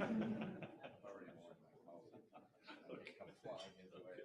Already worn my coat. Come flying into it.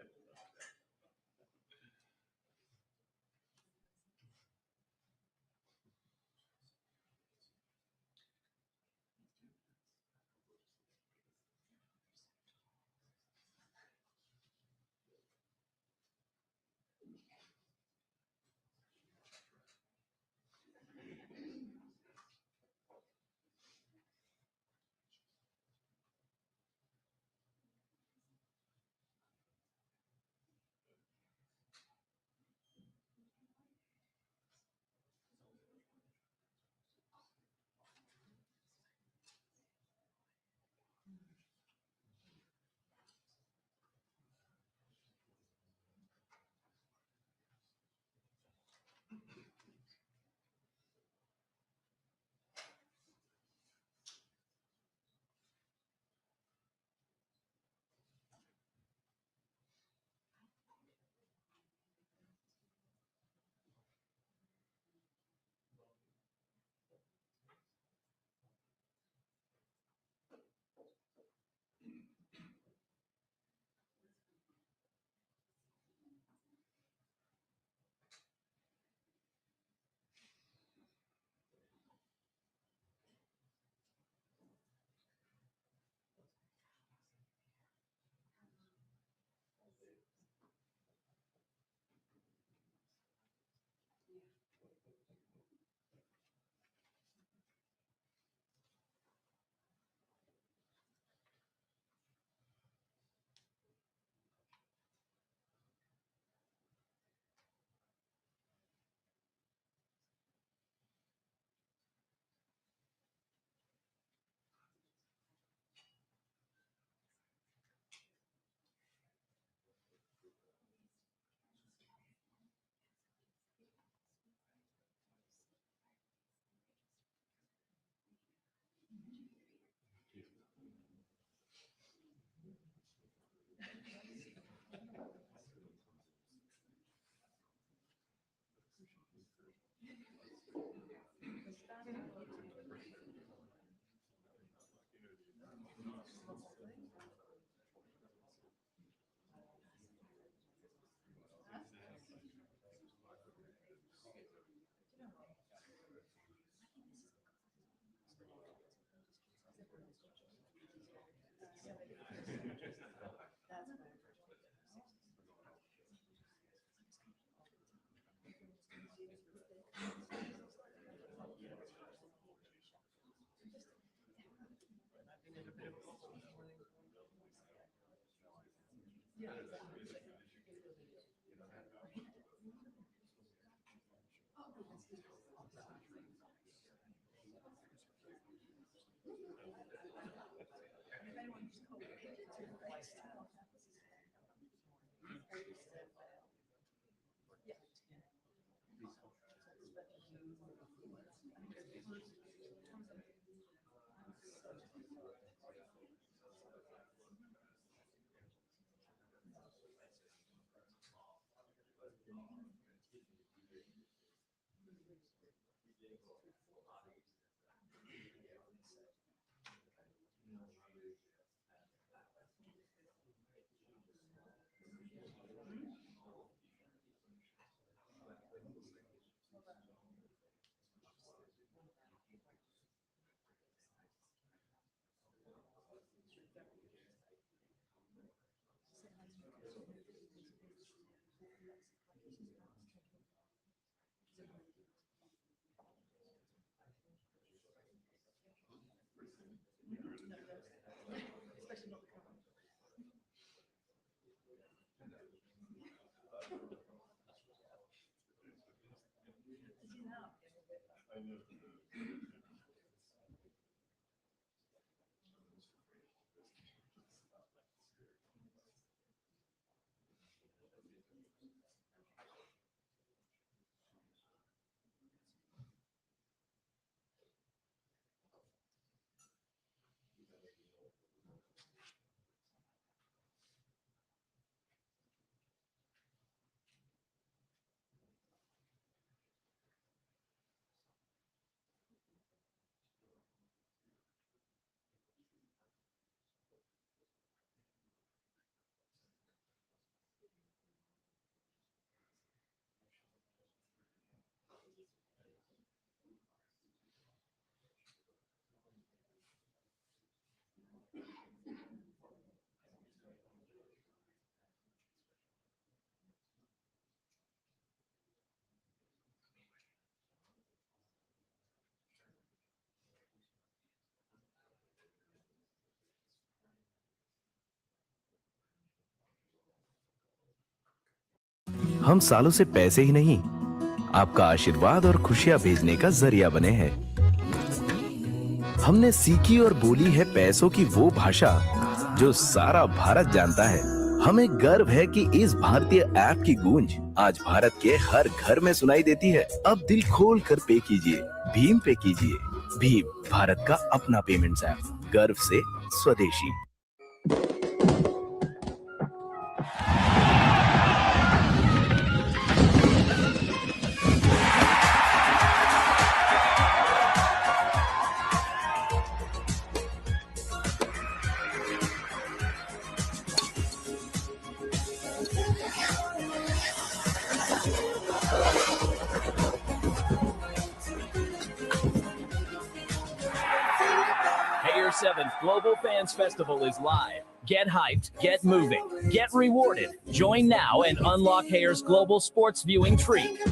हम सालों से पैसे ही नहीं, आपका आशीर्वाद और खुशियां भेजने का जरिया बने हैं। हमने सीखी और बोली है पैसों की वो भाषा जो सारा भारत जानता है। हमें गर्व है कि इस भारतीय ऐप की गूंज आज भारत के हर घर में सुनाई देती है। अब दिल खोल कर पे कीजिए, भीम पे कीजिए। भीम, भारत का अपना पेमेंट्स ऐप, गर्व से स्वदेशी। Your 7th Global Fans Festival is live. Get hyped, get moving, get rewarded. Join now and unlock Hayer's global sports viewing treat.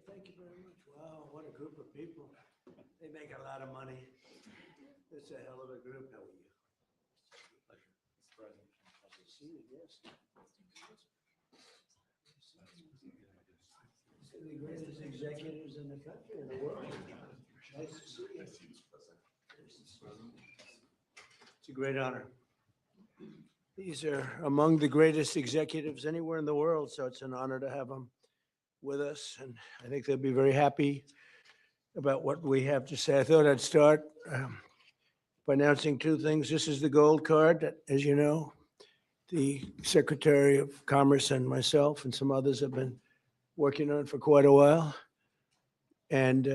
Thank you very much. Wow, what a group of people. They make a lot of money. It's a hell of a group. How are you? See you, yes. Some of the greatest executives in the country, in the world. Nice to see you. It's a great honor. These are among the greatest executives anywhere in the world, so it's an honor to have them with us, and I think they'll be very happy about what we have to say. I thought I'd start by announcing two things. This is the gold card that, as you know, the Secretary of Commerce and myself and some others have been working on for quite a while. And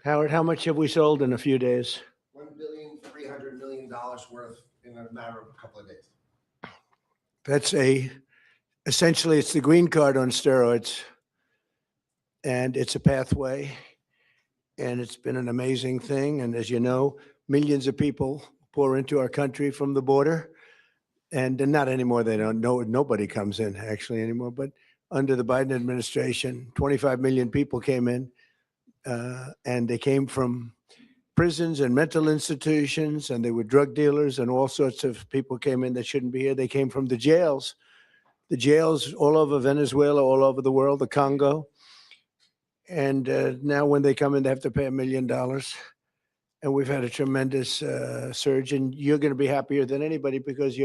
Howard, how much have we sold in a few days? $1,300,000,000 worth in a matter of a couple of days. That's essentially it's the green card on steroids. And it's a pathway. And it's been an amazing thing. And as you know, millions of people pour into our country from the border. And not anymore, they don't know, nobody comes in actually anymore. But under the Biden administration, 25 million people came in, and they came from prisons and mental institutions, and they were drug dealers, and all sorts of people came in that shouldn't be here. They came from the jails all over Venezuela, all over the world, the Congo. And now when they come in, they have to pay $1 million. And we've had a tremendous surge, and you're going to be happier than anybody because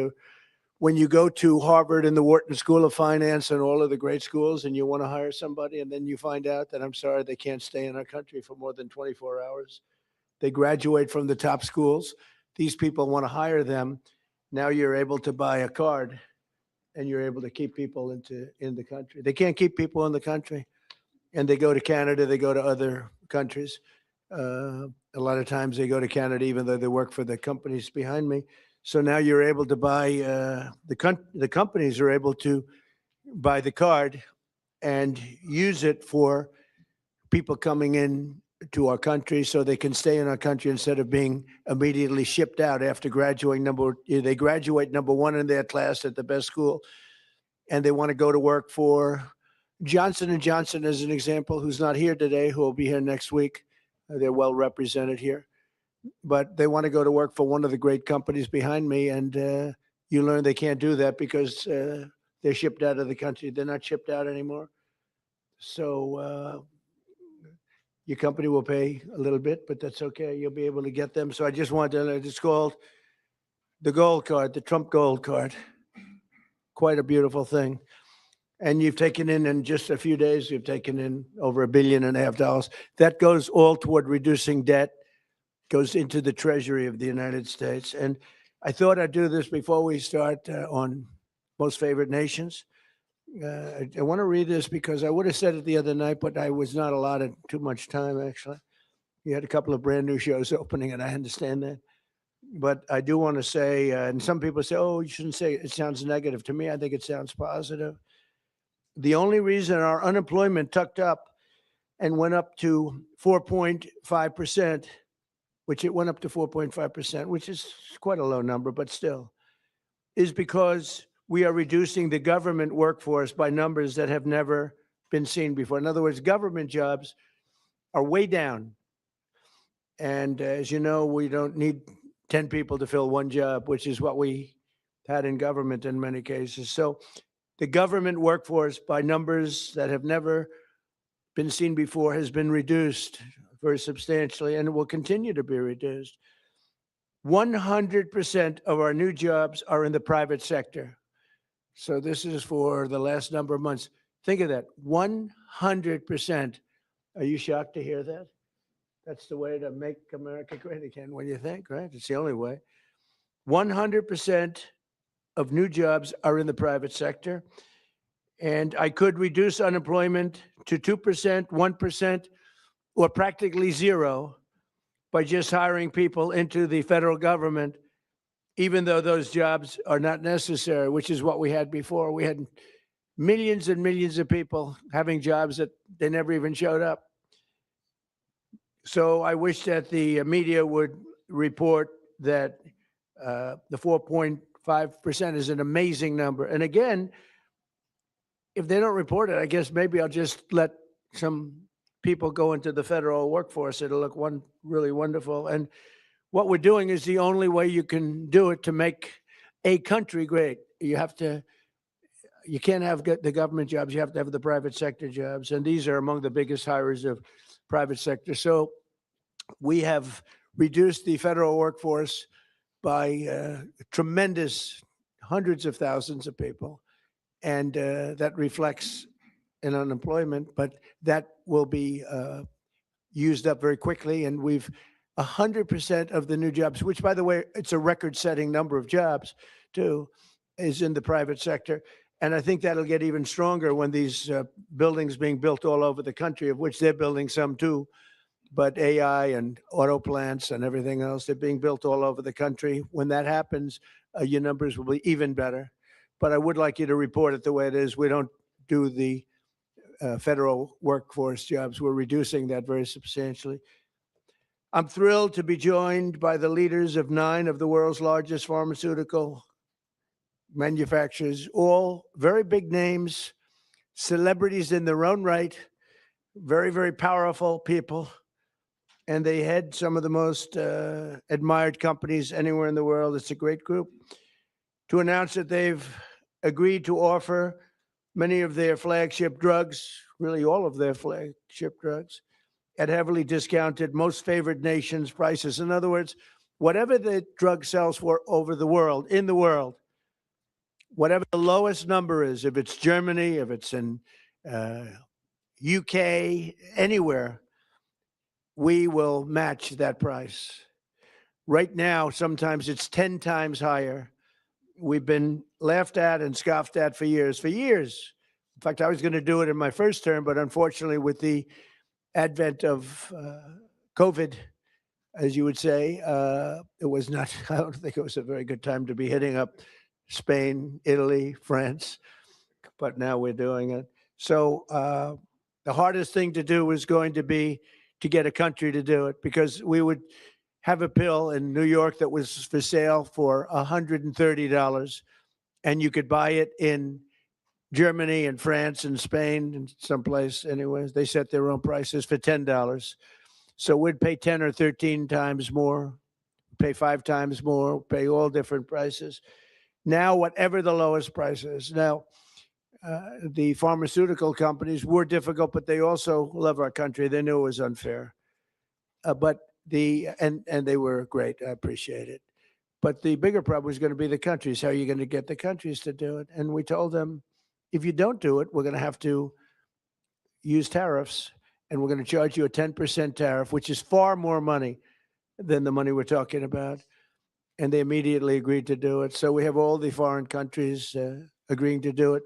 when you go to Harvard and the Wharton School of Finance and all of the great schools and you want to hire somebody and then you find out that, I'm sorry, they can't stay in our country for more than 24 hours. They graduate from the top schools. These people want to hire them. Now you're able to buy a card and you're able to keep people in the country. They can't keep people in the country. And they go to Canada, they go to other countries. A lot of times they go to Canada, even though they work for the companies behind me. So now you're able to buy, the companies are able to buy the card and use it for people coming in to our country so they can stay in our country instead of being immediately shipped out after graduating. They graduate number one in their class at the best school, and they want to go to work for Johnson & Johnson, as an example, who's not here today, who will be here next week. They're well represented here. But they want to go to work for one of the great companies behind me, and you learn they can't do that because they're shipped out of the country. They're not shipped out anymore. So your company will pay a little bit, but that's okay. You'll be able to get them. So I just wanted to, it's called the gold card, the Trump gold card. Quite a beautiful thing. And you've taken in just a few days, you've taken in over $1.5 billion. That goes all toward reducing debt, goes into the Treasury of the United States. And I thought I'd do this before we start on most favored nations. I want to read this because I would have said it the other night, but I was not allotted too much time, actually. You had a couple of brand new shows opening, and I understand that. But I do want to say, and some people say, oh, you shouldn't say it. It sounds negative. To me, I think it sounds positive. The only reason our unemployment tucked up and went up to 4.5%, which it went up to 4.5%, which is quite a low number, but still, is because we are reducing the government workforce by numbers that have never been seen before. In other words, government jobs are way down. And as you know, we don't need 10 people to fill one job, which is what we had in government in many cases. So the government workforce by numbers that have never been seen before has been reduced very substantially, and it will continue to be reduced. 100% of our new jobs are in the private sector. So this is for the last number of months. Think of that, 100%. Are you shocked to hear that? That's the way to make America great again, when you think, right? It's the only way. 100% of new jobs are in the private sector. And I could reduce unemployment to 2%, 1%, or practically zero by just hiring people into the federal government, even though those jobs are not necessary, which is what we had before. We had millions and millions of people having jobs that they never even showed up. So I wish that the media would report that the 4.5% is an amazing number. And again, if they don't report it, I guess maybe I'll just let some people go into the federal workforce, it'll look really wonderful. And what we're doing is the only way you can do it to make a country great. You can't have the government jobs. You have to have the private sector jobs. And these are among the biggest hires of private sector. So we have reduced the federal workforce by tremendous hundreds of thousands of people. And that reflects in unemployment, but that will be used up very quickly. And we've 100% of the new jobs, which, by the way, it's a record-setting number of jobs, too, is in the private sector. And I think that'll get even stronger when these buildings being built all over the country, of which they're building some, too. But AI and auto plants and everything else, they're being built all over the country. When that happens, your numbers will be even better. But I would like you to report it the way it is. We don't do the federal workforce jobs. We're reducing that very substantially. I'm thrilled to be joined by the leaders of 9 of the world's largest pharmaceutical manufacturers, all very big names, celebrities in their own right, very, very powerful people. And they head some of the most admired companies anywhere in the world. It's a great group. To announce that they've agreed to offer many of their flagship drugs, really all of their flagship drugs, at heavily discounted, most favored nations prices. In other words, whatever the drug sells for over the world, in the world, whatever the lowest number is, if it's Germany, if it's in UK, anywhere, we will match that price. Right now, sometimes it's 10 times higher. We've been laughed at and scoffed at for years. For years. In fact, I was going to do it in my first term, but unfortunately, with the advent of COVID, as you would say, it was not, I don't think it was a very good time to be hitting up Spain, Italy, France, but now we're doing it. So the hardest thing to do is going to be to get a country to do it, because we would have a pill in New York that was for sale for $130, and you could buy it in Germany and France and Spain and someplace. Anyways, they set their own prices for $10. So we'd pay 10 or 13 times more, pay 5 times more, pay all different prices. Now, whatever the lowest price is. Now, the pharmaceutical companies were difficult, but they also love our country. They knew it was unfair. And they were great. I appreciate it. But the bigger problem was going to be the countries. How are you going to get the countries to do it? And we told them, if you don't do it, we're going to have to use tariffs, and we're going to charge you a 10% tariff, which is far more money than the money we're talking about. And they immediately agreed to do it. So we have all the foreign countries agreeing to do it.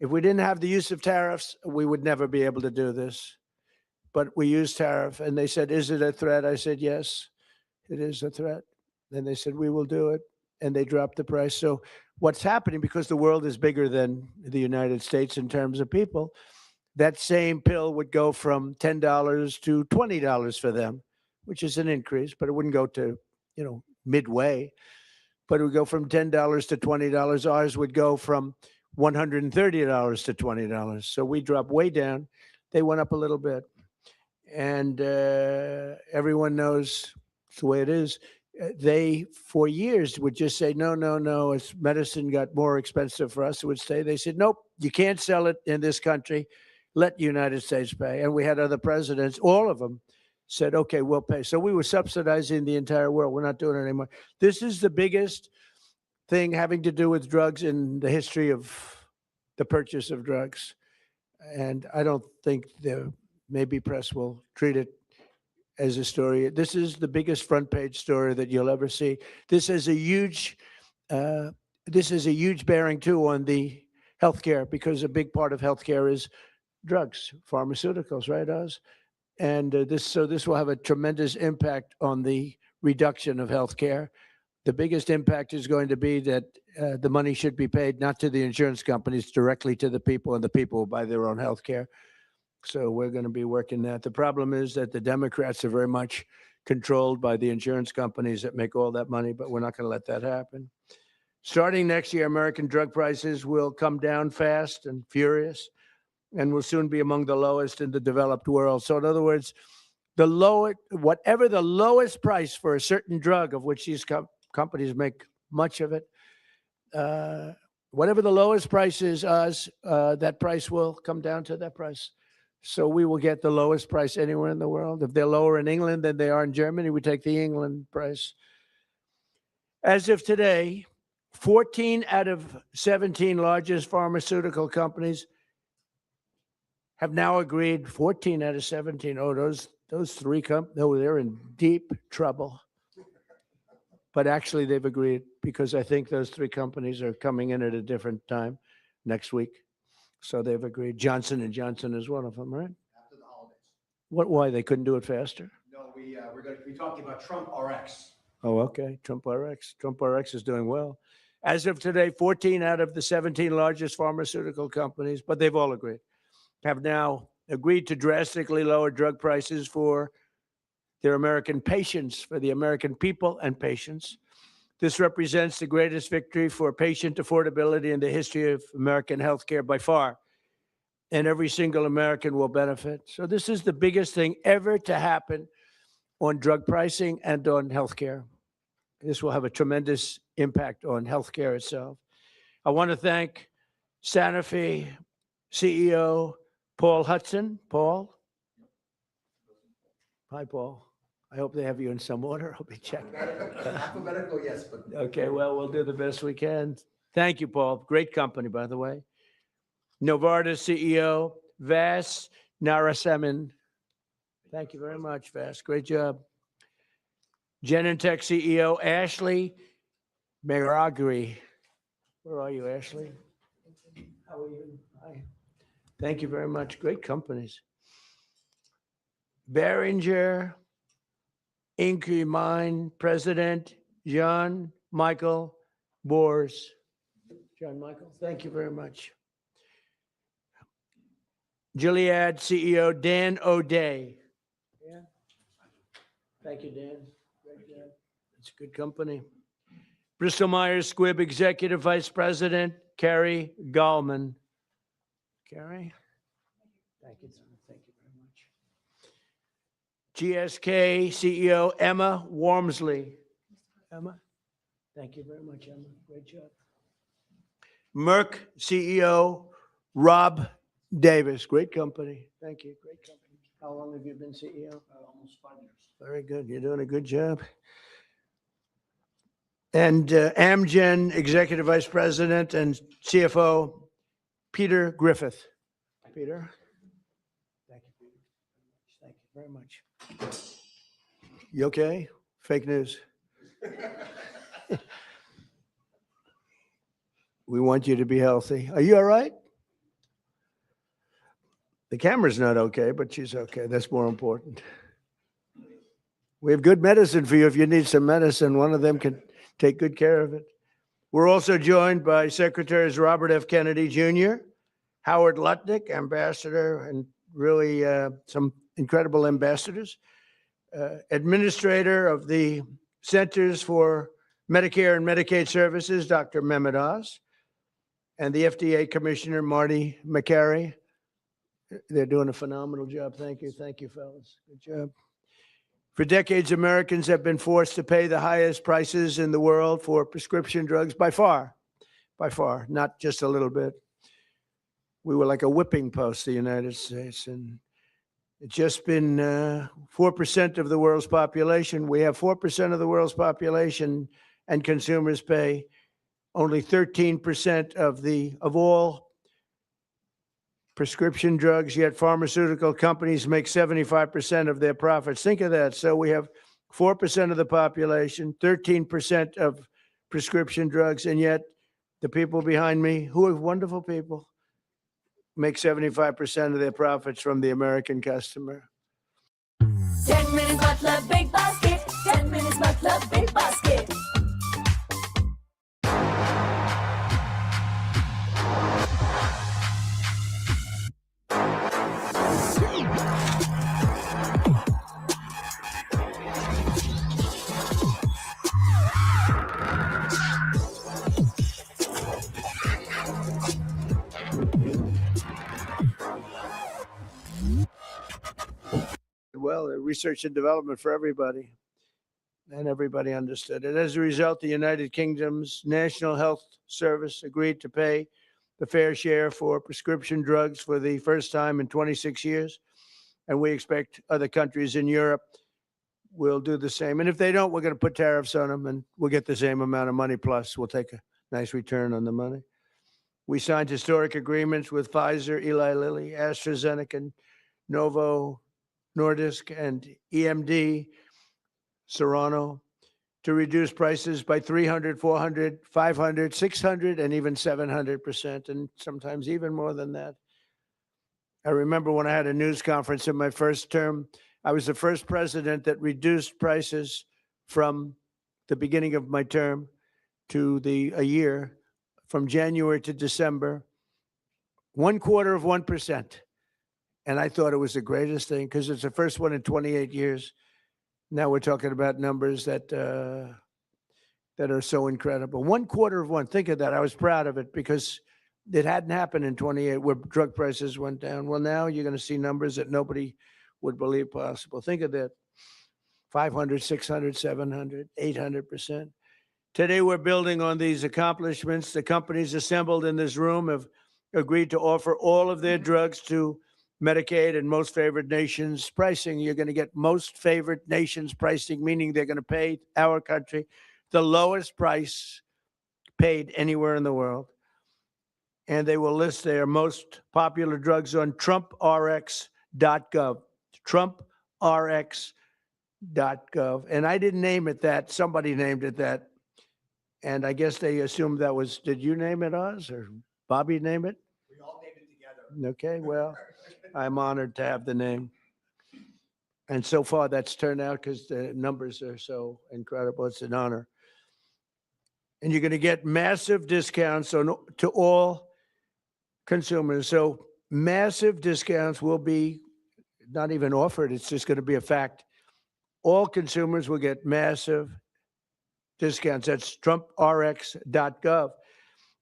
If we didn't have the use of tariffs, we would never be able to do this. But we used tariff, and they said, is it a threat? I said, yes, it is a threat. Then they said, we will do it. And they dropped the price. So what's happening, because the world is bigger than the United States in terms of people, that same pill would go from $10 to $20 for them, which is an increase, but it wouldn't go to, midway. But it would go from $10 to $20. Ours would go from $130 to $20. So we dropped way down. They went up a little bit. And everyone knows it's the way it is. They, for years, would just say, no, as medicine got more expensive for us, it would say, they said, nope, you can't sell it in this country. Let the United States pay. And we had other presidents, all of them said, okay, we'll pay. So we were subsidizing the entire world. We're not doing it anymore. This is the biggest thing having to do with drugs in the history of the purchase of drugs. And I don't think the maybe press will treat it as a story. This is the biggest front page story that you'll ever see. This is a huge bearing too on the healthcare, because a big part of healthcare is drugs, pharmaceuticals, right, Oz? And this will have a tremendous impact on the reduction of healthcare. The biggest impact is going to be that the money should be paid not to the insurance companies, directly to the people, and the people will buy their own healthcare. So we're going to be working that. The problem is that the Democrats are very much controlled by the insurance companies that make all that money, but we're not going to let that happen. Starting next year, American drug prices will come down fast and furious. and will soon be among the lowest in the developed world. So in other words, whatever the lowest price for a certain drug, of which these companies make much of it, whatever the lowest price is, that price will come down to that price. So we will get the lowest price anywhere in the world. If they're lower in England than they are in Germany, we take the England price. As of today, 14 out of 17 largest pharmaceutical companies have now agreed. 14 out of 17. Oh, those three they're in deep trouble. But actually, they've agreed because I think those three companies are coming in at a different time next week. So they've agreed. Johnson & Johnson is one of them, right? After the holidays. Why? They couldn't do it faster? No, we're going to be talking about Trump RX. Oh, okay. Trump RX. Trump RX is doing well. As of today, 14 out of the 17 largest pharmaceutical companies, but they've all agreed, have now agreed to drastically lower drug prices for their American patients, for the American people and patients. This represents the greatest victory for patient affordability in the history of American healthcare by far. And every single American will benefit. So this is the biggest thing ever to happen on drug pricing and on healthcare. This will have a tremendous impact on healthcare itself. I want to thank Sanofi CEO Paul Hudson. Paul? Hi, Paul. I hope they have you in some order. I'll be checking. Alphabetical, yes, but. Okay, well, we'll do the best we can. Thank you, Paul. Great company, by the way. Novartis CEO Vas Narasimhan. Thank you very much, Vas. Great job. Genentech CEO Ashley Meragri. Where are you, Ashley? How are you? Hi. Thank you very much. Great companies. Behringer Inc. Mine President John Michael Bors. John Michael, thank you very much. Gilead CEO Dan O'Day. Yeah. Thank you, Dan. Great job. It's a good company. Bristol Myers Squibb Executive Vice President Carrie Gallman. Carrie? Thank you. Thank you very much. GSK CEO Emma Wormsley. Emma? Thank you very much, Emma. Great job. Merck CEO Rob Davis. Great company. Thank you. Great company. How long have you been CEO? Almost 5 years. Very good. You're doing a good job. And Amgen Executive Vice President and CFO Peter Griffith. Peter? Thank you, Peter. Thank you very much. You okay? Fake news. We want you to be healthy. Are you all right? The camera's not okay, but she's okay. That's more important. We have good medicine for you. If you need some medicine, one of them can take good care of it. We're also joined by Secretaries Robert F. Kennedy Jr., Howard Lutnick, Ambassador, and really some incredible ambassadors. Administrator of the Centers for Medicare and Medicaid Services, Dr. Mehmet Oz, and the FDA Commissioner, Marty McCary. They're doing a phenomenal job. Thank you. Thank you, fellas. Good job. For decades, Americans have been forced to pay the highest prices in the world for prescription drugs by far, not just a little bit. We were like a whipping post, the United States, and it's just been 4% of the world's population. We have 4% of the world's population, and consumers pay only 13% of all prescription drugs, yet pharmaceutical companies make 75% of their profits. Think of that. So we have 4% of the population, 13% of prescription drugs, and yet the people behind me, who are wonderful people, make 75% of their profits from the American customer. 10 minutes मतलब big basket. 10 minutes मतलब big basket. well, research and development for everybody. And everybody understood it. As a result, the United Kingdom's National Health Service agreed to pay the fair share for prescription drugs for the first time in 26 years. And we expect other countries in Europe will do the same. And if they don't, we're going to put tariffs on them and we'll get the same amount of money. Plus, we'll take a nice return on the money. We signed historic agreements with Pfizer, Eli Lilly, AstraZeneca, Novo Nordisk, and EMD, Serrano, to reduce prices by 300, 400, 500, 600, and even 700%, and sometimes even more than that. I remember when I had a news conference in my first term, I was the first president that reduced prices from the beginning of my term to a year, from January to December, 0.25%. And I thought it was the greatest thing because it's the first one in 28 years. Now we're talking about numbers that are so incredible. 0.25%. Think of that. I was proud of it because it hadn't happened in 28 where drug prices went down. Well, now you're going to see numbers that nobody would believe possible. Think of that. 500, 600, 700, 800%. Today, we're building on these accomplishments. The companies assembled in this room have agreed to offer all of their drugs to Medicaid and most favored nations pricing. You're going to get most favored nations pricing, meaning they're going to pay our country the lowest price paid anywhere in the world. And they will list their most popular drugs on TrumpRx.gov. TrumpRx.gov. And I didn't name it that. Somebody named it that. And I guess they assumed that was, did you name it, Oz, or Bobby name it? We all named it together. Okay, well, I'm honored to have the name. And so far that's turned out because the numbers are so incredible. It's an honor. And you're going to get massive discounts to all consumers. So massive discounts will be not even offered. It's just going to be a fact. All consumers will get massive discounts. That's TrumpRx.gov.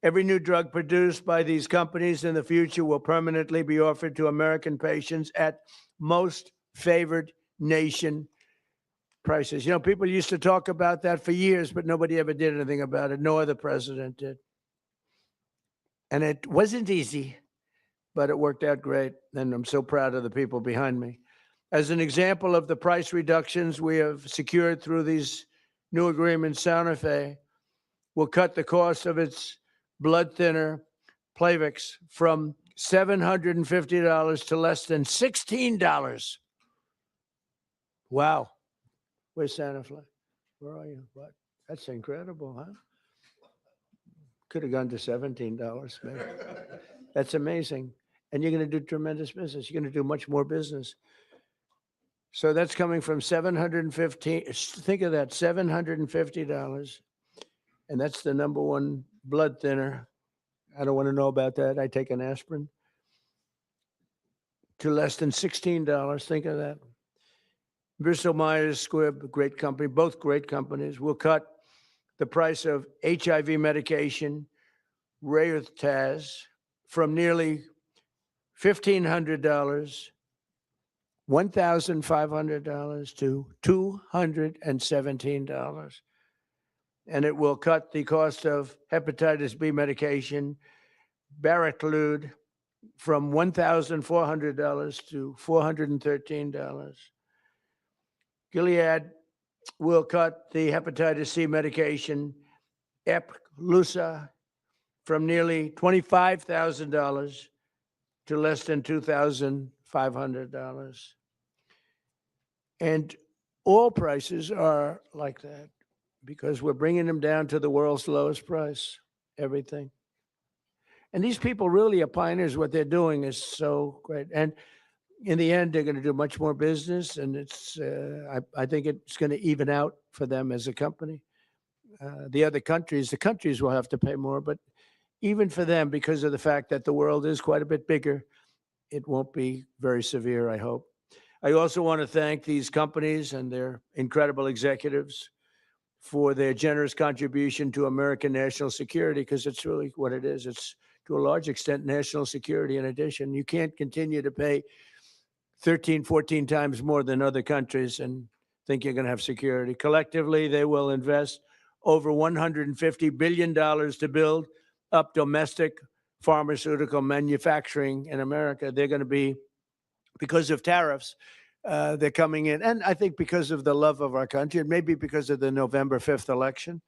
Every new drug produced by these companies in the future will permanently be offered to American patients at most favored nation prices. You know, people used to talk about that for years, but nobody ever did anything about it. No other president did. And it wasn't easy, but it worked out great. And I'm so proud of the people behind me. As an example of the price reductions we have secured through these new agreements, Santa Fe will cut the cost of its blood thinner, Plavix, from $750 to less than $16. Wow. Where's Santa Fe? Where are you? What? That's incredible, huh? Could have gone to $17, maybe. That's amazing. And you're going to do tremendous business. You're going to do much more business. So that's coming from $750. Think of that, $750. And that's the number one blood thinner. I don't want to know about that. I take an aspirin. To less than $16. Think of that. Bristol Myers Squibb, great company, both great companies, will cut the price of HIV medication, Rayutaz, from nearly $1,500, $1,500 to $217. And it will cut the cost of hepatitis B medication, Baraclude, from $1,400 to $413. Gilead will cut the hepatitis C medication, Epclusa, from nearly $25,000 to less than $2,500. And all prices are like that because we're bringing them down to the world's lowest price, everything. And these people really are pioneers. What they're doing is so great. And in the end, they're going to do much more business. And it's, I think it's going to even out for them as a company. The countries will have to pay more, but even for them, because of the fact that the world is quite a bit bigger, it won't be very severe, I hope. I also want to thank these companies and their incredible executives for their generous contribution to American national security, because it's really what it is. It's, to a large extent, national security in addition. You can't continue to pay 13, 14 times more than other countries and think you're going to have security. Collectively, they will invest over $150 billion to build up domestic pharmaceutical manufacturing in America. They're going to be, because of tariffs, they're coming in. And I think because of the love of our country, and maybe because of the November 5th election,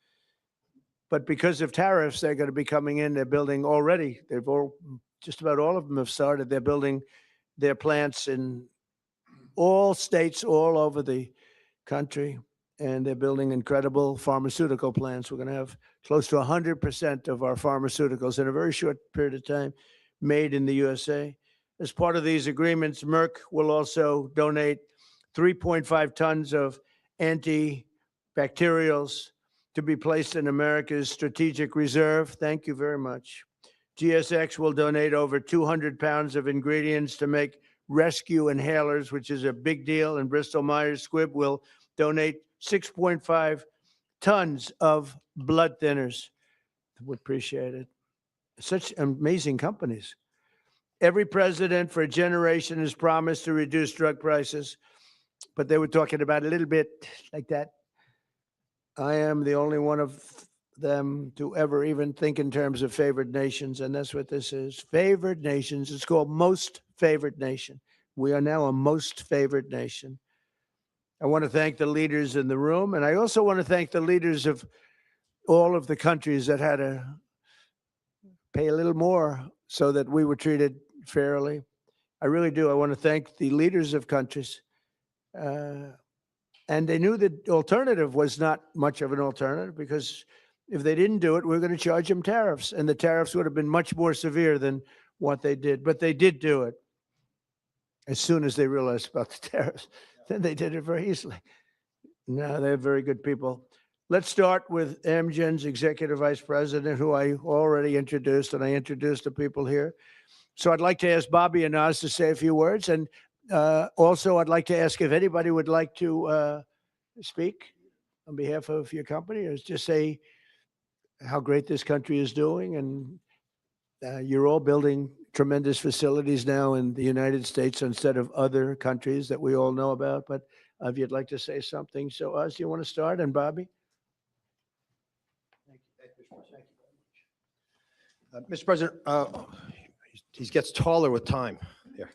but because of tariffs, they're going to be coming in. They're building already. Just about all of them have started. They're building their plants in all states all over the country, and they're building incredible pharmaceutical plants. We're going to have close to 100% of our pharmaceuticals in a very short period of time made in the USA. As part of these agreements, Merck will also donate 3.5 tons of antibacterials to be placed in America's strategic reserve. Thank you very much. GSX will donate over 200 pounds of ingredients to make rescue inhalers, which is a big deal. And Bristol Myers Squibb will donate 6.5 tons of blood thinners. We appreciate it. Such amazing companies. Every president for a generation has promised to reduce drug prices, but they were talking about a little bit like that. I am the only one of them to ever even think in terms of favored nations, and that's what this is. Favored nations. It's called most favored nation. We are now a most favored nation. I want to thank the leaders in the room, and I also want to thank the leaders of all of the countries that had to pay a little more so that we were treated fairly. I really do. I want to thank the leaders of countries. And they knew the alternative was not much of an alternative, because if they didn't do it, we were going to charge them tariffs, and the tariffs would have been much more severe than what they did. But they did do it as soon as they realized about the tariffs. Then they did it very easily. Now they're very good people. Let's start with Amgen's executive vice president, who I already introduced, and I introduced the people here. So I'd like to ask Bobby and Naz to say a few words. And also, I'd like to ask if anybody would like to speak on behalf of your company, or just say how great this country is doing. And you're all building tremendous facilities now in the United States instead of other countries that we all know about. But if you'd like to say something. So, Oz, do you want to start? And Bobby? Thank you, Mr. President. He gets taller with time here.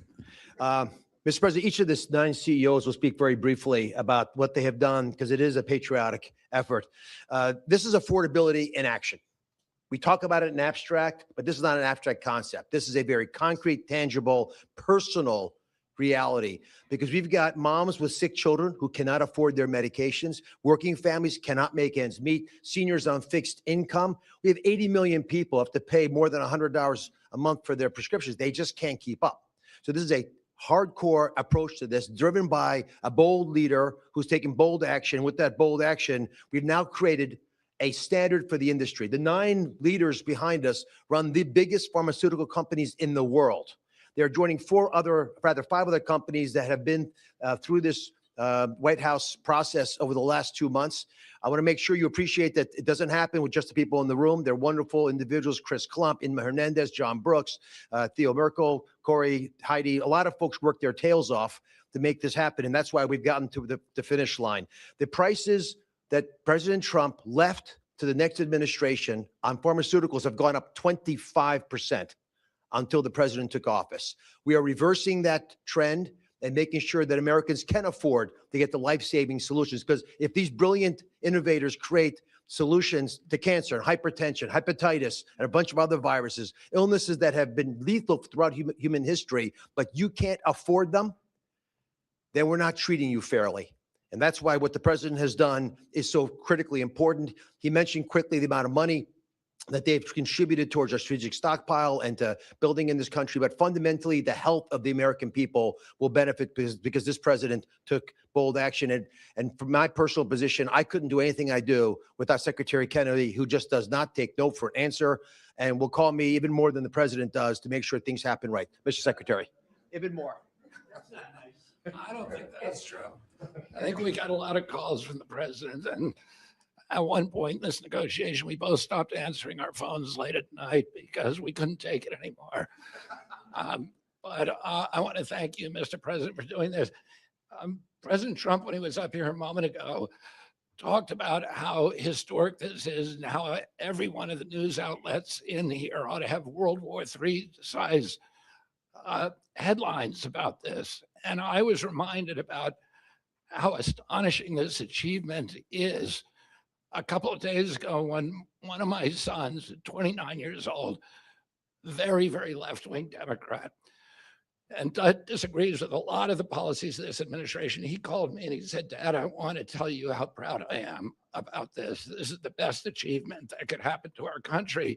Mr. President, each of the 9 CEOs will speak very briefly about what they have done, because it is a patriotic effort. This is affordability in action. We talk about it in abstract, but this is not an abstract concept. This is a very concrete, tangible, personal reality, because we've got moms with sick children who cannot afford their medications. Working families cannot make ends meet. Seniors on fixed income. We have 80 million people have to pay more than $100 a month for their prescriptions. They just can't keep up. So this is a hardcore approach to this, driven by a bold leader who's taking bold action. With that bold action, we've now created a standard for the industry. The 9 leaders behind us run the biggest pharmaceutical companies in the world. They're joining 5 other companies that have been through this White House process over the last 2 months. I want to make sure you appreciate that it doesn't happen with just the people in the room. They're wonderful individuals: Chris Klump, Inma Hernandez, John Brooks, Theo Merkel, Corey, Heidi. A lot of folks work their tails off to make this happen, and that's why we've gotten to the finish line. The prices that President Trump left to the next administration on pharmaceuticals have gone up 25% until the president took office. We are reversing that trend and making sure that Americans can afford to get the life-saving solutions. Because if these brilliant innovators create solutions to cancer and hypertension, hepatitis, and a bunch of other viruses, illnesses that have been lethal throughout human history, but you can't afford them, then we're not treating you fairly. And that's why what the president has done is so critically important. He mentioned quickly the amount of money that they've contributed towards our strategic stockpile and to building in this country. But fundamentally, the health of the American people will benefit because this president took bold action. And from my personal position, I couldn't do anything I do without Secretary Kennedy, who just does not take no for an answer and will call me even more than the president does to make sure things happen right. Mr. Secretary. Even more. I don't think that's true. I think we got a lot of calls from the president, and at one point in this negotiation, we both stopped answering our phones late at night because we couldn't take it anymore. But I want to thank you, Mr. President, for doing this. President Trump, when he was up here a moment ago, talked about how historic this is and how every one of the news outlets in here ought to have World War III size headlines about this. And I was reminded about how astonishing this achievement is. A couple of days ago, when one of my sons, 29 years old, very, very left-wing Democrat, and disagrees with a lot of the policies of this administration, he called me and he said, "Dad, I want to tell you how proud I am about this. This is the best achievement that could happen to our country."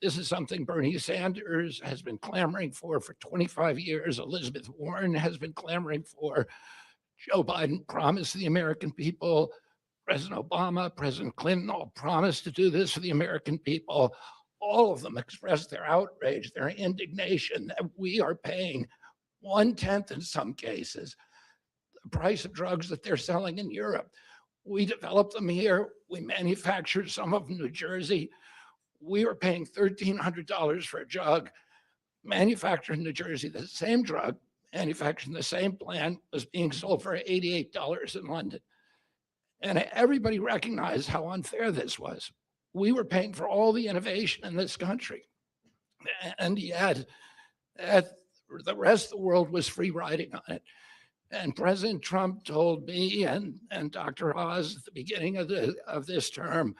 This is something Bernie Sanders has been clamoring for 25 years. Elizabeth Warren has been clamoring for. Joe Biden promised the American people. President Obama, President Clinton all promised to do this for the American people. All of them expressed their outrage, their indignation that we are paying 1/10 in some cases the price of drugs that they're selling in Europe. We developed them here. We manufactured some of them in New Jersey. We were paying $1,300 for a drug manufactured in New Jersey. The same drug manufactured in the same plant was being sold for $88 in London. And everybody recognized how unfair this was. We were paying for all the innovation in this country. And yet, the rest of the world was free riding on it. And President Trump told me and Dr. Oz at the beginning of this term,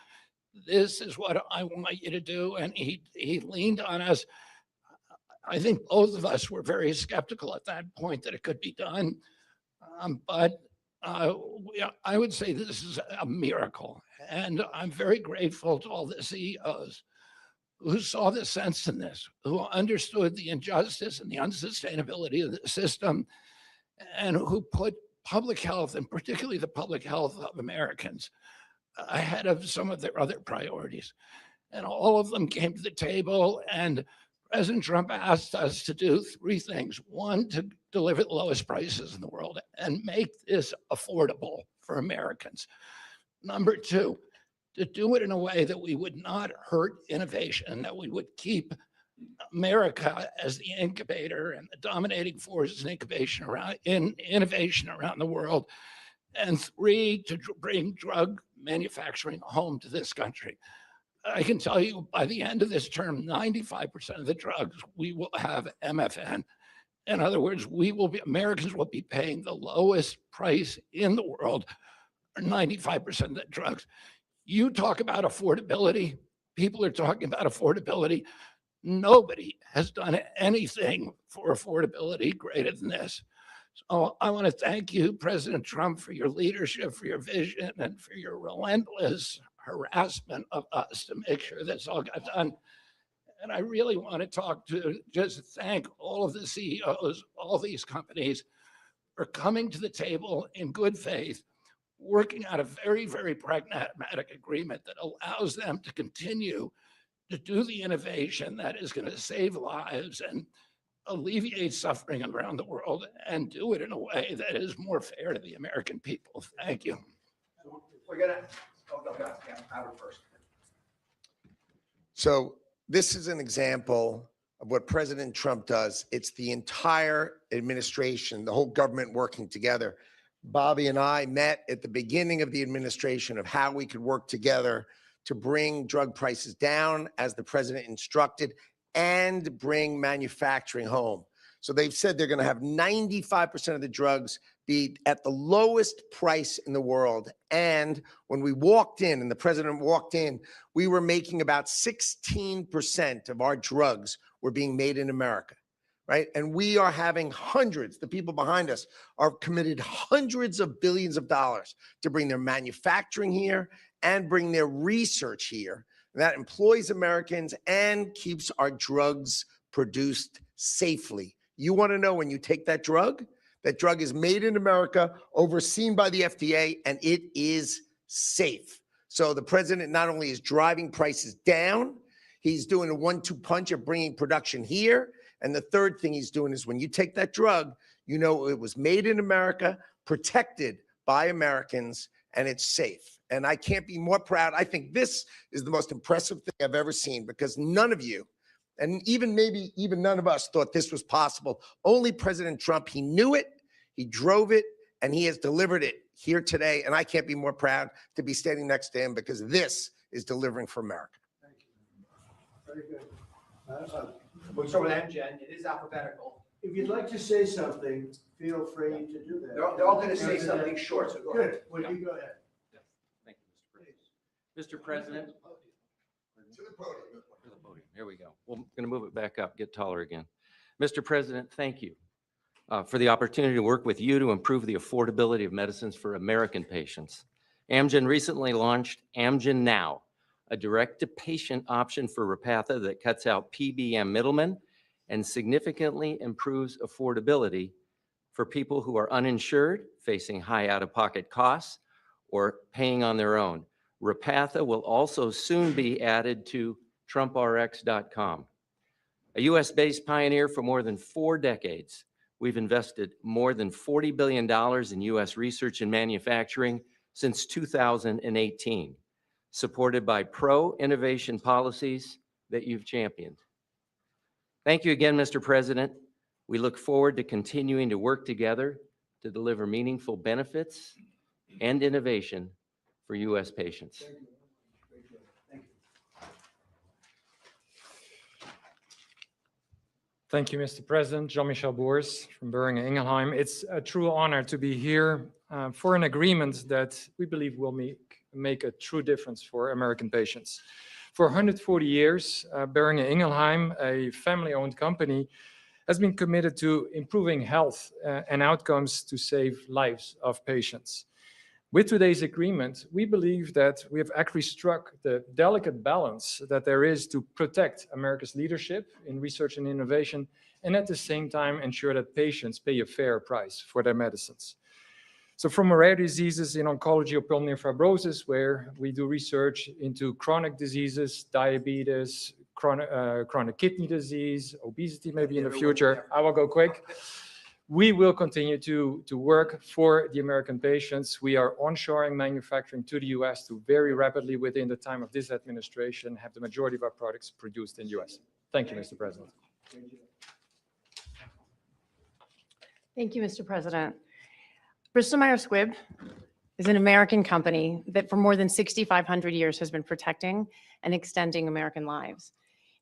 this is what I want you to do. And he leaned on us. I think both of us were very skeptical at that point that it could be done. But I would say this is a miracle. And I'm very grateful to all the CEOs who saw the sense in this, who understood the injustice and the unsustainability of the system, and who put public health, and particularly the public health of Americans, ahead of some of their other priorities. And all of them came to the table, and President Trump asked us to do three things. One, to deliver the lowest prices in the world and make this affordable for Americans. Number two, to do it in a way that we would not hurt innovation, that we would keep America as the incubator and the dominating force in innovation around the world. And three, to bring drug manufacturing home to this country. I can tell you by the end of this term, 95% of the drugs we will have MFN. In other words, Americans will be paying the lowest price in the world for 95% of the drugs. You talk about affordability. People are talking about affordability. Nobody has done anything for affordability greater than this. So I want to thank you, President Trump, for your leadership, for your vision, and for your relentless harassment of us to make sure this all got done. And I really want to just thank all of the CEOs, all these companies for coming to the table in good faith, working out a very, very pragmatic agreement that allows them to continue to do the innovation that is going to save lives and alleviate suffering around the world, and do it in a way that is more fair to the American people. Thank you. We're gonna, Howard first. So this is an example of what President Trump does. It's the entire administration, the whole government working together. Bobby and I met at the beginning of the administration of how we could work together to bring drug prices down as the president instructed, and bring manufacturing home. So they've said they're going to have 95% of the drugs be at the lowest price in the world. And when we walked in, and the president walked in, we were making about 16% of our drugs were being made in America, right? And we are having hundreds, the people behind us are committed hundreds of billions of dollars to bring their manufacturing here and bring their research here. That employs Americans and keeps our drugs produced safely. You want to know when you take that drug is made in America, overseen by the FDA, and it is safe. So the president not only is driving prices down, he's doing a 1-2 punch of bringing production here. And the third thing he's doing is when you take that drug, you know it was made in America, protected by Americans, and it's safe. And I can't be more proud. I think this is the most impressive thing I've ever seen, because none of you, And maybe none of us thought this was possible. Only President Trump, he knew it, he drove it, and he has delivered it here today. And I can't be more proud to be standing next to him because this is delivering for America. Very good. We'll start with Amgen. It is alphabetical. If you'd like to say something, feel free to do that. They're all going to say something short, so go ahead. Good. Would you go ahead? Thank you, Mr. President. Mr. President. To the podium. To the podium. Here we go. We're going to move it back up, get taller again. Mr. President, thank you for the opportunity to work with you to improve the affordability of medicines for American patients. Amgen recently launched Amgen Now, a direct-to-patient option for Repatha that cuts out PBM middlemen and significantly improves affordability for people who are uninsured, facing high out-of-pocket costs, or paying on their own. Repatha will also soon be added to TrumpRx.com. A US-based pioneer for more than 4 decades, we've invested more than $40 billion in US research and manufacturing since 2018, supported by pro-innovation policies that you've championed. Thank you again, Mr. President. We look forward to continuing to work together to deliver meaningful benefits and innovation for US patients. Thank you, Mr. President. Jean-Michel Boers from Boehringer Ingelheim. It's a true honor to be here for an agreement that we believe will make a true difference for American patients. For 140 years, Boehringer Ingelheim, a family-owned company, has been committed to improving health and outcomes to save lives of patients. With today's agreement, we believe that we have actually struck the delicate balance that there is to protect America's leadership in research and innovation, and at the same time ensure that patients pay a fair price for their medicines. So from rare diseases in oncology or pulmonary fibrosis, where we do research into chronic diseases, diabetes, chronic kidney disease, obesity maybe in the future, I will go quick. We will continue to work for the American patients. We are onshoring manufacturing to the US to very rapidly, within the time of this administration, have the majority of our products produced in the US. Thank you, Mr. President. Thank you, Mr. President. Bristol Myers Squibb is an American company that for more than 6,500 years has been protecting and extending American lives.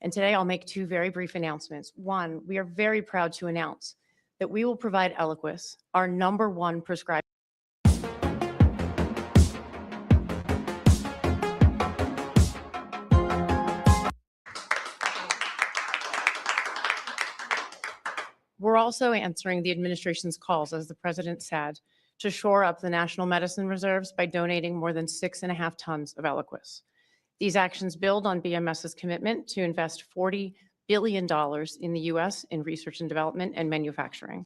And today I'll make 2 very brief announcements. One, we are very proud to announce that we will provide Eliquis, our #1 prescribed. We're also answering the administration's calls, as the president said, to shore up the national medicine reserves by donating more than 6.5 tons of Eliquis. These actions build on BMS's commitment to invest $40 billion in the US in research and development and manufacturing.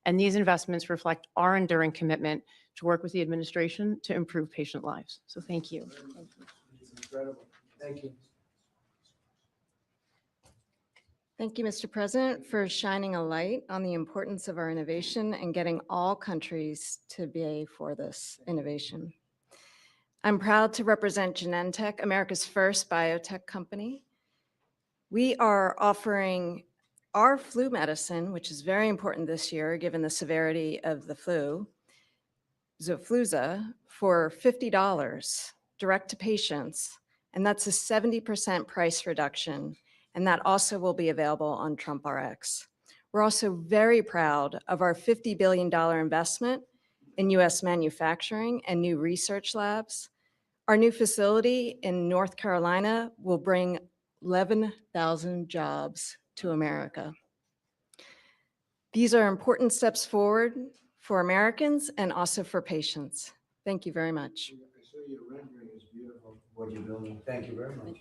And these investments reflect our enduring commitment to work with the administration to improve patient lives. So thank you. It's incredible. Thank you. Thank you, Mr. President, for shining a light on the importance of our innovation and getting all countries to pay for this innovation. I'm proud to represent Genentech, America's first biotech company. We are offering our flu medicine, which is very important this year, given the severity of the flu, Xofluza, for $50 direct to patients, and that's a 70% price reduction, and that also will be available on TrumpRx. We're also very proud of our $50 billion investment in US manufacturing and new research labs. Our new facility in North Carolina will bring 11,000 jobs to America. These are important steps forward for Americans and also for patients. Thank you very much. I saw your rendering is beautiful, what you're building. Thank you very much.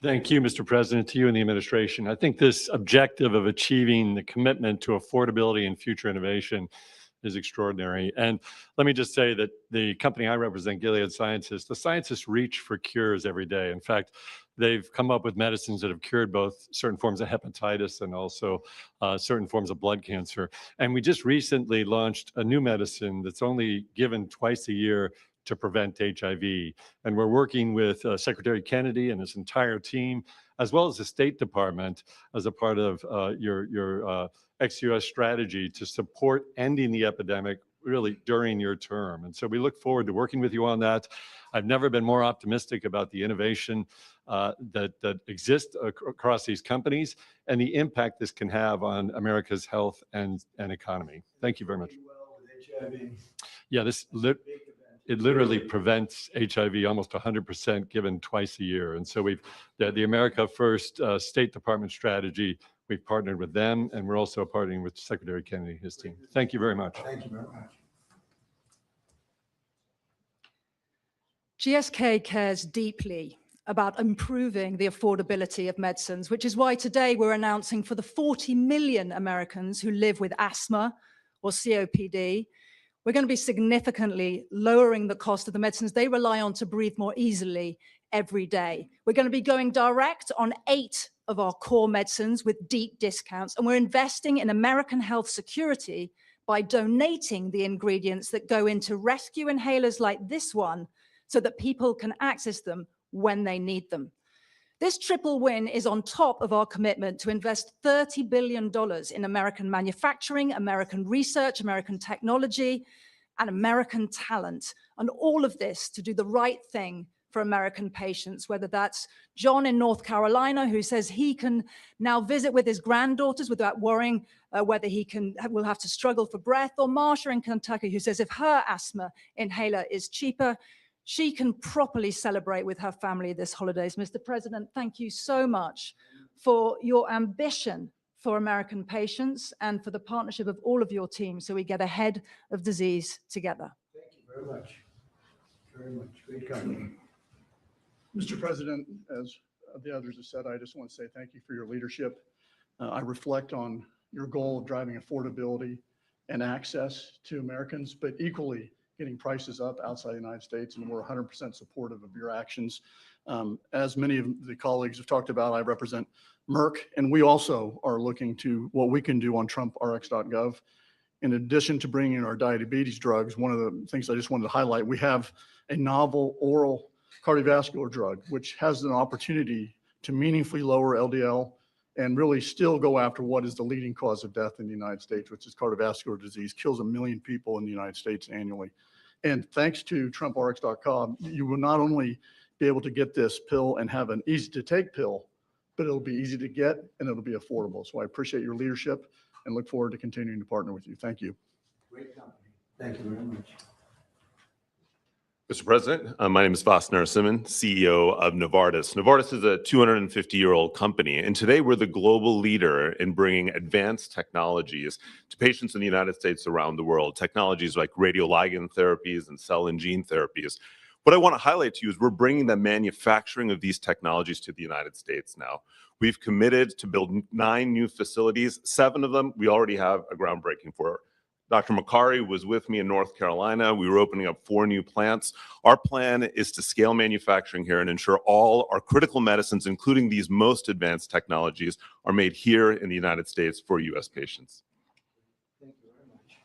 Thank you, Mr. President, to you and the administration. I think this objective of achieving the commitment to affordability and future innovation is extraordinary. And let me just say that the company I represent, Gilead Sciences, the scientists reach for cures every day. In fact, they've come up with medicines that have cured both certain forms of hepatitis and also certain forms of blood cancer. And we just recently launched a new medicine that's only given twice a year to prevent HIV. And we're working with Secretary Kennedy and his entire team, as well as the State Department, as a part of your ex-US strategy to support ending the epidemic really during your term. And so we look forward to working with you on that. I've never been more optimistic about the innovation that exists across these companies and the impact this can have on America's health and economy. Thank you very much. Yeah, it literally prevents HIV almost 100% given twice a year. And so the America First State Department strategy, we've partnered with them, and we're also partnering with Secretary Kennedy and his team. Thank you very much. Thank you very much. GSK cares deeply about improving the affordability of medicines, which is why today we're announcing for the 40 million Americans who live with asthma or COPD, we're going to be significantly lowering the cost of the medicines they rely on to breathe more easily every day. We're going to be going direct on 8 of our core medicines with deep discounts, and we're investing in American health security by donating the ingredients that go into rescue inhalers like this one so that people can access them when they need them. This triple win is on top of our commitment to invest $30 billion in American manufacturing, American research, American technology, and American talent. And all of this to do the right thing for American patients, whether that's John in North Carolina, who says he can now visit with his granddaughters without worrying whether will have to struggle for breath, or Marsha in Kentucky, who says if her asthma inhaler is cheaper, she can properly celebrate with her family this holidays. Mr. President, thank you so much for your ambition for American patients and for the partnership of all of your teams so we get ahead of disease together. Thank you very much. Very much. Great company. Mr. President, as the others have said, I just want to say thank you for your leadership. I reflect on your goal of driving affordability and access to Americans, but equally getting prices up outside the United States, and we're 100% supportive of your actions. As many of the colleagues have talked about, I represent Merck, and we also are looking to what we can do on TrumpRx.gov. In addition to bringing in our diabetes drugs, one of the things I just wanted to highlight, we have a novel oral cardiovascular drug, which has an opportunity to meaningfully lower LDL and really still go after what is the leading cause of death in the United States, which is cardiovascular disease, kills 1 million people in the United States annually. And thanks to TrumpRx.com, you will not only be able to get this pill and have an easy to take pill, but it'll be easy to get and it'll be affordable. So I appreciate your leadership and look forward to continuing to partner with you. Thank you. Great company. Thank you very much. Mr. President, my name is Vas Narasimhan, CEO of Novartis. Novartis is a 250-year-old company, and today we're the global leader in bringing advanced technologies to patients in the United States around the world, technologies like radioligand therapies and cell and gene therapies. What I want to highlight to you is we're bringing the manufacturing of these technologies to the United States now. We've committed to build 9 new facilities. 7 of them we already have a groundbreaking for. Dr. Makari was with me in North Carolina. We were opening up 4 new plants. Our plan is to scale manufacturing here and ensure all our critical medicines, including these most advanced technologies, are made here in the United States for U.S. patients. Thank you very much.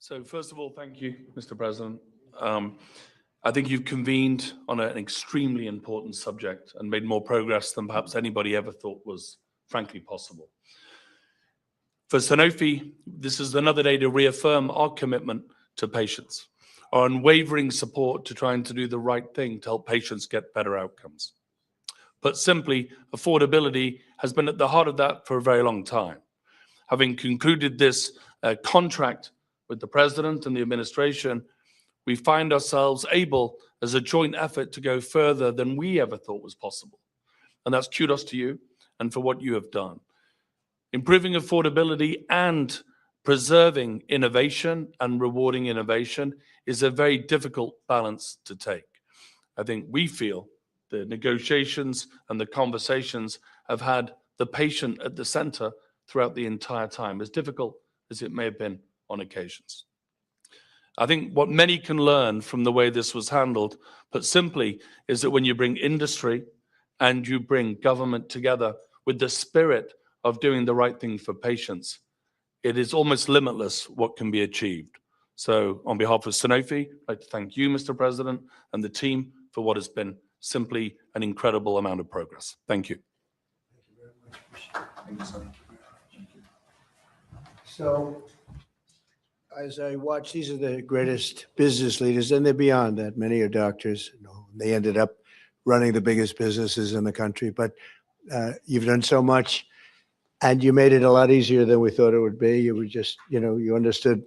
So first of all, thank you, Mr. President. I think you've convened on an extremely important subject and made more progress than perhaps anybody ever thought was frankly possible. For Sanofi, this is another day to reaffirm our commitment to patients, our unwavering support to trying to do the right thing to help patients get better outcomes. But simply, affordability has been at the heart of that for a very long time. Having concluded this contract with the President and the administration, we find ourselves able, as a joint effort, to go further than we ever thought was possible. And that's kudos to you and for what you have done. Improving affordability and preserving innovation and rewarding innovation is a very difficult balance to take. I think we feel the negotiations and the conversations have had the patient at the center throughout the entire time, as difficult as it may have been on occasions. I think what many can learn from the way this was handled, put simply, is that when you bring industry and you bring government together with the spirit of doing the right thing for patients, it is almost limitless what can be achieved. So on behalf of Sanofi, I'd like to thank you, Mr. President, and the team for what has been simply an incredible amount of progress. Thank you. So as I watch, these are the greatest business leaders, and they're beyond that. Many are doctors. They ended up running the biggest businesses in the country. But you've done so much, and you made it a lot easier than we thought it would be. You were just, you understood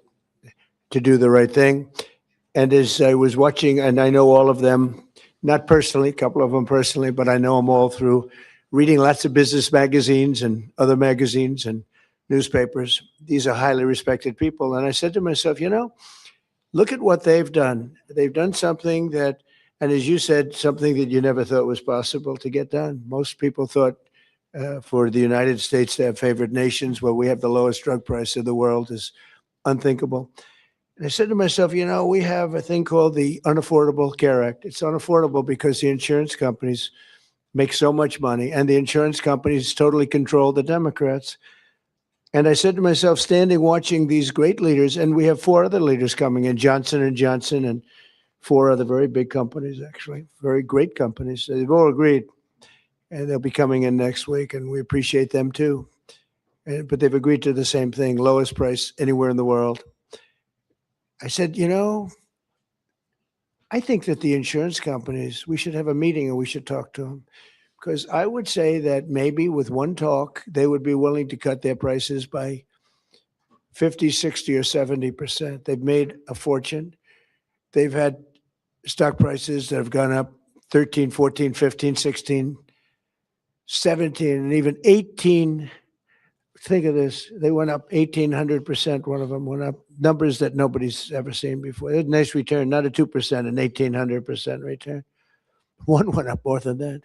to do the right thing. And as I was watching, and I know all of them, not personally, a couple of them personally, but I know them all through reading lots of business magazines and other magazines and newspapers. These are highly respected people. And I said to myself, look at what they've done. They've done something that, and as you said, something that you never thought was possible to get done. Most people thought for the United States to have favored nations where we have the lowest drug price in the world is unthinkable. And I said to myself, we have a thing called the Unaffordable Care Act. It's unaffordable because the insurance companies make so much money, and the insurance companies totally control the Democrats. And I said to myself, standing watching these great leaders, and we have 4 other leaders coming in, Johnson & Johnson and 4 other very big companies, actually, very great companies. They've all agreed, and they'll be coming in next week, and we appreciate them too. But they've agreed to the same thing, lowest price anywhere in the world. I said, I think that the insurance companies, we should have a meeting and we should talk to them. Because I would say that maybe with one talk, they would be willing to cut their prices by 50, 60, or 70%. They've made a fortune. They've had stock prices that have gone up 13, 14, 15, 16, 17, and even 18. Think of this. They went up 1,800%. One of them went up numbers that nobody's ever seen before. They had a nice return, not a 2%, an 1,800% return. One went up more than that.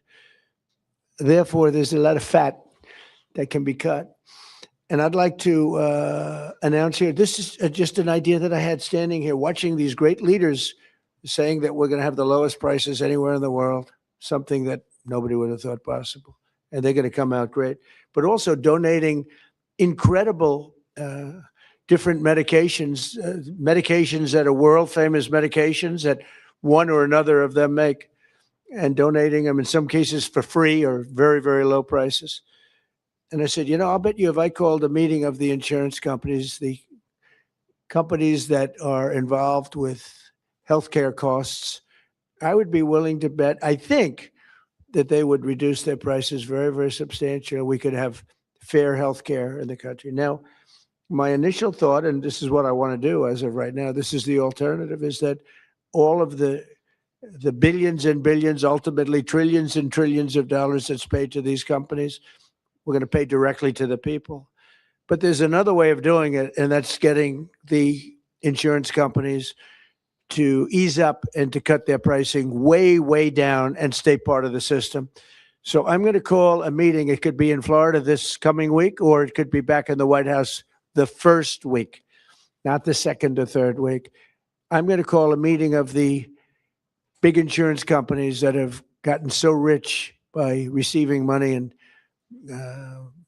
Therefore, there's a lot of fat that can be cut. And I'd like to announce here, this is just an idea that I had standing here, watching these great leaders saying that we're going to have the lowest prices anywhere in the world, something that nobody would have thought possible. And they're going to come out great. But also donating incredible different medications, medications that are world-famous medications that one or another of them make, and donating them in some cases for free or very, very low prices. And I said, I'll bet you if I called a meeting of the insurance companies, the companies that are involved with healthcare costs, I would be willing to bet, I think, that they would reduce their prices very, very substantially. We could have fair healthcare in the country. Now, my initial thought, and this is what I want to do as of right now, this is the alternative, is that all of the billions and billions, ultimately trillions and trillions of dollars that's paid to these companies, we're going to pay directly to the people. But there's another way of doing it, and that's getting the insurance companies to ease up and to cut their pricing way, way down and stay part of the system. So I'm going to call a meeting. It could be in Florida this coming week, or it could be back in the White House the first week, not the second or third week. I'm going to call a meeting of the big insurance companies that have gotten so rich by receiving money, and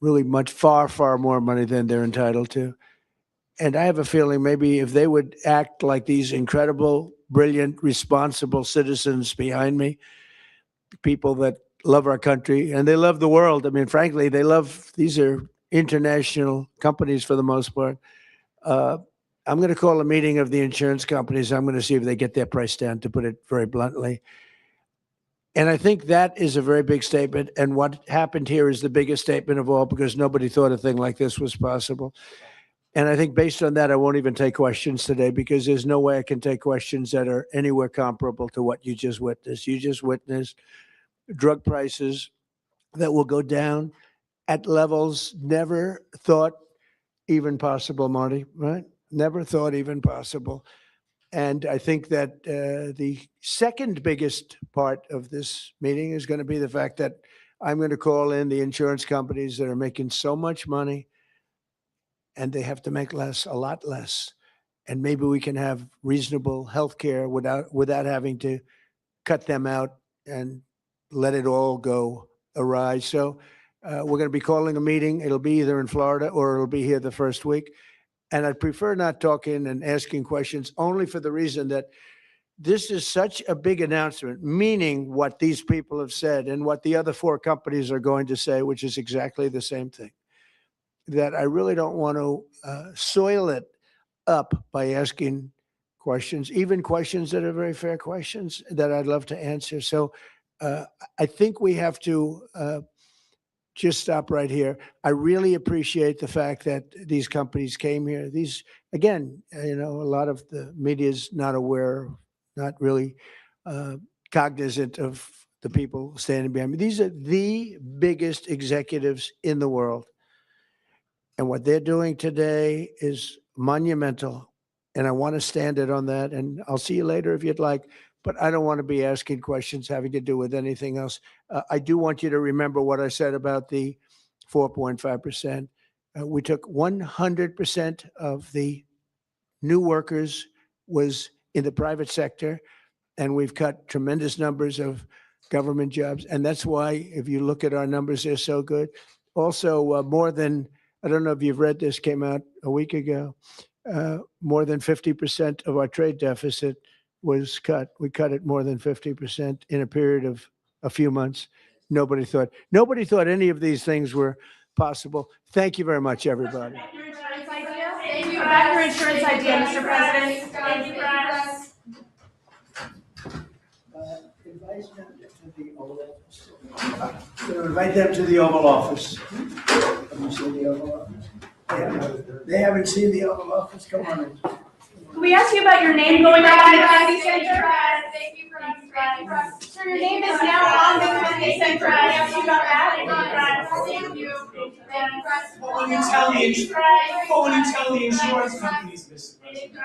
really much, far, far more money than they're entitled to. And I have a feeling maybe if they would act like these incredible, brilliant, responsible citizens behind me, people that love our country and they love the world. I mean, frankly, these are international companies for the most part. I'm going to call a meeting of the insurance companies. I'm going to see if they get their price down, to put it very bluntly. And I think that is a very big statement. And what happened here is the biggest statement of all, because nobody thought a thing like this was possible. And I think based on that, I won't even take questions today, because there's no way I can take questions that are anywhere comparable to what you just witnessed. You just witnessed drug prices that will go down at levels never thought even possible, Marty, right? Never thought even possible. And I think that the second biggest part of this meeting is going to be the fact that I'm going to call in the insurance companies that are making so much money, and they have to make less, a lot less. And maybe we can have reasonable health care without having to cut them out and let it all go awry. So we're going to be calling a meeting. It'll be either in Florida or it'll be here the first week. And I prefer not talking and asking questions only for the reason that this is such a big announcement, meaning what these people have said and what the other four companies are going to say, which is exactly the same thing, that I really don't want to soil it up by asking questions, even questions that are very fair questions that I'd love to answer. So I think we have to just stop right here. I really appreciate the fact that these companies came here. These, again, a lot of the media is not aware, not really cognizant of the people standing behind me. These are the biggest executives in the world. And what they're doing today is monumental. And I want to stand it on that. And I'll see you later if you'd like. But I don't want to be asking questions having to do with anything else. I do want you to remember what I said about the 4.5%. We took 100% of the new workers was in the private sector, and we've cut tremendous numbers of government jobs. And that's why, if you look at our numbers, they're so good. Also, more than, I don't know if you've read this, came out a week ago, more than 50% of our trade deficit was cut. We cut it more than 50% in a period of a few months. Nobody thought any of these things were possible. Thank you very much, everybody. Thank you. About your insurance idea, Mr. President. Thank you, press. Invite them to the Oval Office. Have you seen the Oval Office? They haven't seen the Oval Office. Come on in. Can we ask you about your name going up on the Kennedy Center? Thank you, press. Sir, your name is now on the Kennedy Center. Can we ask you about that? Thank you. What will you tell the insurance companies, Mr. President?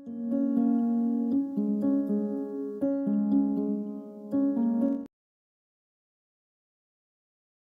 President.